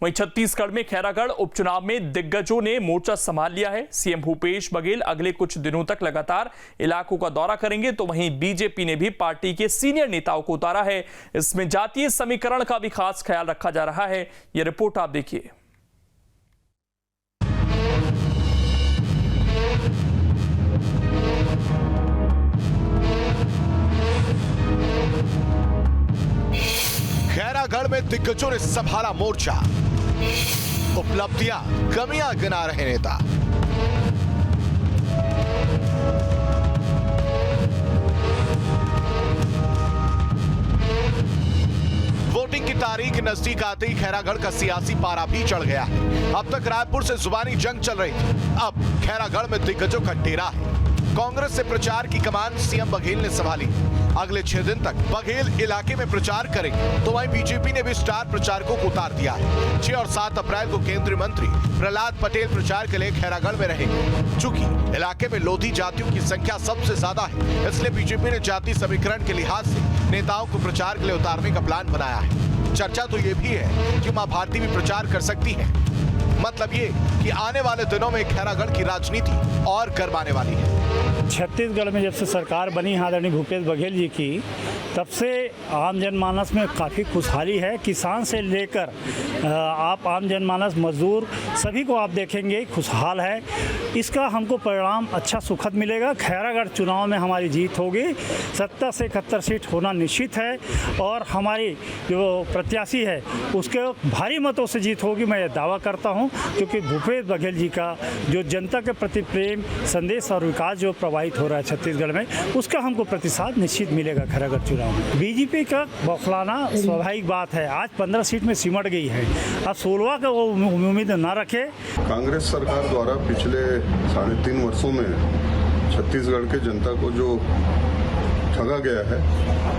वहीं छत्तीसगढ़ में खैरागढ़ उपचुनाव में दिग्गजों ने मोर्चा संभाल लिया है। सीएम भूपेश बघेल अगले कुछ दिनों तक लगातार इलाकों का दौरा करेंगे, तो वहीं बीजेपी ने भी पार्टी के सीनियर नेताओं को उतारा है। इसमें जातीय समीकरण का भी खास ख्याल रखा जा रहा है। यह रिपोर्ट आप देखिए। खैरागढ़ में दिग्गजों ने संभाला मोर्चा, उपलब्धियां कमियां गिना रहे नेता। वोटिंग की तारीख नजदीक आते ही खैरागढ़ का सियासी पारा भी चढ़ गया है। अब तक रायपुर से जुबानी जंग चल रही थी, अब खैरागढ़ में दिग्गजों का डेरा है। कांग्रेस से प्रचार की कमान सीएम बघेल ने संभाली। अगले 6 दिन तक बघेल इलाके में प्रचार करेंगे, तो वहीं बीजेपी ने भी स्टार प्रचारकों को उतार दिया है। 6 और 7 अप्रैल को केंद्रीय मंत्री प्रहलाद पटेल प्रचार के लिए खैरागढ़ में रहेंगे। चूंकि इलाके में लोधी जातियों की संख्या सबसे ज्यादा है, इसलिए बीजेपी ने जाति समीकरण के लिहाज से नेताओं को प्रचार के लिए उतारने का प्लान बनाया है। चर्चा तो ये भी है कि मां भारती भी प्रचार कर सकती है। मतलब ये कि आने वाले दिनों में खैरागढ़ की राजनीति और गर्माने वाली है। छत्तीसगढ़ में जब से सरकार बनी आदरणीय भूपेश बघेल जी की, तब से आम जनमानस में काफ़ी खुशहाली है। किसान से लेकर आप आम जनमानस, मजदूर, सभी को आप देखेंगे खुशहाल है। इसका हमको परिणाम अच्छा सुखद मिलेगा। खैरागढ़ चुनाव में हमारी जीत होगी। 70 से 71 सीट होना निश्चित है और हमारी जो प्रत्याशी है उसके भारी मतों से जीत होगी, मैं ये दावा करता हूँ। क्योंकि भूपेश बघेल जी का जो जनता के प्रति प्रेम, संदेश और विकास जो प्रवाहित हो रहा है छत्तीसगढ़ में, उसका हमको प्रतिशत निश्चित मिलेगा खैरागढ़ चुनाव में। बीजेपी का बौखलाना स्वाभाविक बात है। आज 15 सीट में सिमट गई है, अब 16 का वो उम्मीद न रखे। कांग्रेस सरकार द्वारा पिछले 3.5 वर्षों में छत्तीसगढ़ के जनता को जो ठगा गया है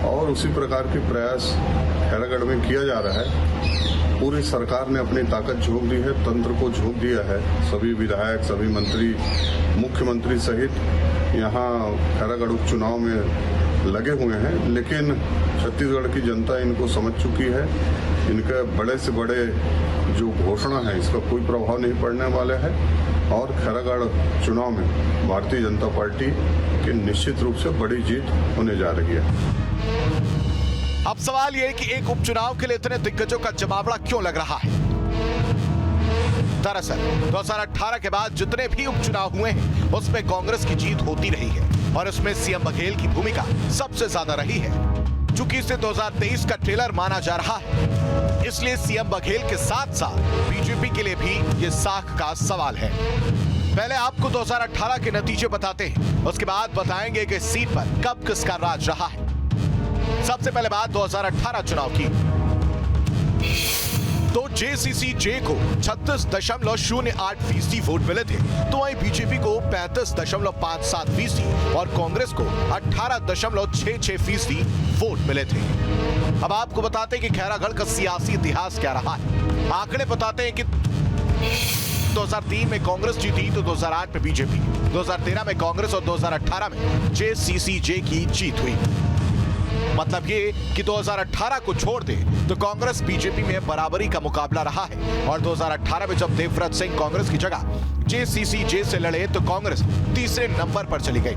और उसी प्रकार के प्रयास खैरागढ़ में किया जा रहा है। पूरी सरकार ने अपनी ताकत झोंक दी है, तंत्र को झोंक दिया है। सभी विधायक, सभी मंत्री, मुख्यमंत्री सहित यहाँ खैरागढ़ उपचुनाव में लगे हुए हैं। लेकिन छत्तीसगढ़ की जनता इनको समझ चुकी है। इनके बड़े से बड़े जो घोषणा है इसका कोई प्रभाव नहीं पड़ने वाला है और खैरागढ़ चुनाव में भारतीय जनता पार्टी की निश्चित रूप से बड़ी जीत होने जा रही है। अब सवाल यह है कि एक उपचुनाव के लिए इतने दिग्गजों का जमावड़ा क्यों लग रहा है। दरअसल 2018 के बाद जितने भी उपचुनाव हुए हैं उसमें कांग्रेस की जीत होती रही है और इसमें सीएम बघेल की भूमिका सबसे ज्यादा रही है। चूंकि इसे 2023 का ट्रेलर माना जा रहा है, इसलिए सीएम बघेल के साथ साथ बीजेपी के लिए भी ये साख का सवाल है। पहले आपको 2018 के नतीजे बताते हैं, उसके बाद बताएंगे कि सीट पर कब किसका राज रहा है। सबसे पहले बात 2018 चुनाव की, तो जेसीसी-जे को 36.08% वोट मिले थे, तो वहीं बीजेपी को 35.57% और कांग्रेस को 18.66% वोट मिले थे। अब आपको बताते हैं कि खैरागढ़ का सियासी इतिहास क्या रहा है। आंकड़े बताते हैं कि 2003 में कांग्रेस जीती तो 2008 में बीजेपी, 2013 में कांग्रेस और 2018 में जेसीसी-जे की जीत हुई। मतलब ये कि 2018 को छोड़ दे तो कांग्रेस बीजेपी में बराबरी का मुकाबला रहा है और 2018 में जब देवव्रत सिंह कांग्रेस की जगह जेसीसी-जे से लड़े तो कांग्रेस तीसरे नंबर पर चली गई।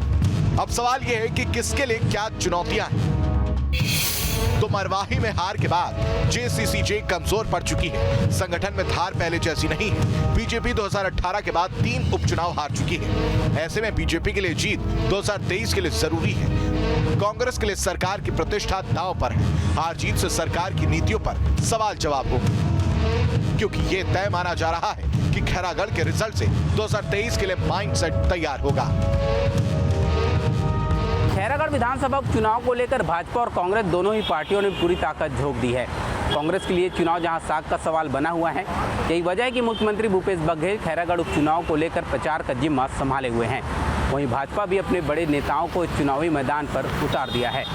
अब सवाल यह है कि किसके लिए क्या चुनौतियां हैं। तो मरवाही में हार के बाद जेसीसी-जे कमजोर पड़ चुकी है। संगठन में धार पहले जैसी नहीं है। बीजेपी 2018 के बाद 3 उपचुनाव हार चुकी है। ऐसे में बीजेपी के लिए जीत 2023 के लिए जरूरी है। कांग्रेस के लिए सरकार की प्रतिष्ठा दांव पर है। हार जीत से सरकार की नीतियों पर सवाल जवाब होगा, क्योंकि ये तय माना जा रहा है कि खैरागढ़ के रिजल्ट से 2023 के लिए माइंडसेट तैयार होगा। खैरागढ़ विधानसभा उपचुनाव को लेकर भाजपा और कांग्रेस दोनों ही पार्टियों ने पूरी ताकत झोंक दी है। कांग्रेस के लिए चुनाव जहां साख का सवाल बना हुआ है, यही वजह है कि मुख्यमंत्री भूपेश बघेल खैरागढ़ उपचुनाव को लेकर प्रचार का जिम्मा संभाले हुए हैं। वहीं भाजपा भी अपने बड़े नेताओं को चुनावी मैदान पर उतार दिया है।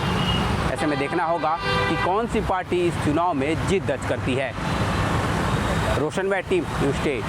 ऐसे में देखना होगा कि कौन सी पार्टी इस चुनाव में जीत दर्ज करती है। रोशन बैट, टीम न्यूज़ 8।